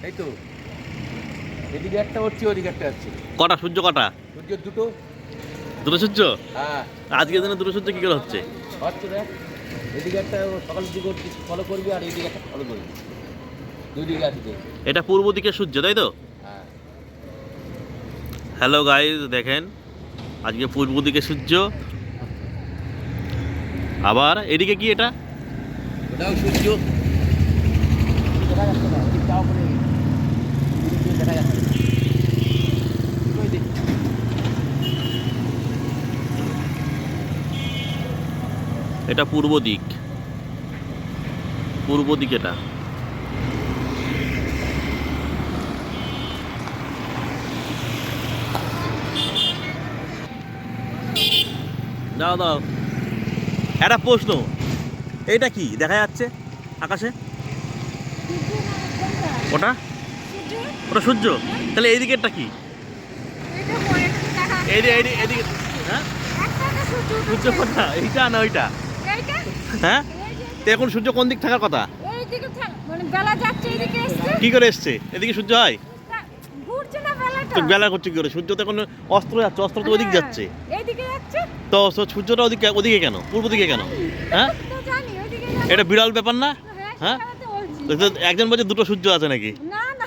এই তো এদিকে একটা হচ্ছে, ওদিকে একটা হচ্ছে। কটা সূর্য কটা? সূর্য দুটো। দুটো সূর্য? হ্যাঁ, আজকের দিনে দুটো সূর্য কি করে হচ্ছে? হচ্ছে দেখ, এদিকে একটা সকালের দিকে ফলো করবি আর এইদিকে একটা ফলো করবি, দুই দিকে আছে দেখ। এটা পূর্ব দিকে সূর্য, তাই তো? হ্যাঁ, হ্যালো গাইস, দেখেন আজকে পূর্ব দিকে সূর্য, আবার এদিকে কি এটা? ওটাও সূর্য। দেখা যাচ্ছে না, ওদিক যাওয়া পরে দেখা যাচ্ছে না। ওই দেখ। এটা পূর্ব দিক, পূর্ব দিক এটা। দাও দাও, একটা প্রশ্ন, এইটা কি দেখা যাচ্ছে আকাশে? ওটা ওটা সূর্য? তাহলে এই দিকেরটা কি? এদিকে হ্যাঁ, সূর্য কোনটা, এইটা না ওইটা? হ্যাঁ, তো এখন সূর্য কোন দিক থাকার কথা? কি করে এসছে এদিকে সূর্য হয়? তো বেলা করছে কি করে? সূর্য তো এখন অস্ত্র যাচ্ছে, অস্ত্র তো ওদিক যাচ্ছে। তো সূর্যটা ওদিকে, ওদিকে কেন, পূর্ব দিকে কেন? হ্যাঁ, এটা বিরল ব্যাপার না? হ্যাঁ, একজন বলছে দুটো সূর্য আছে নাকি? না না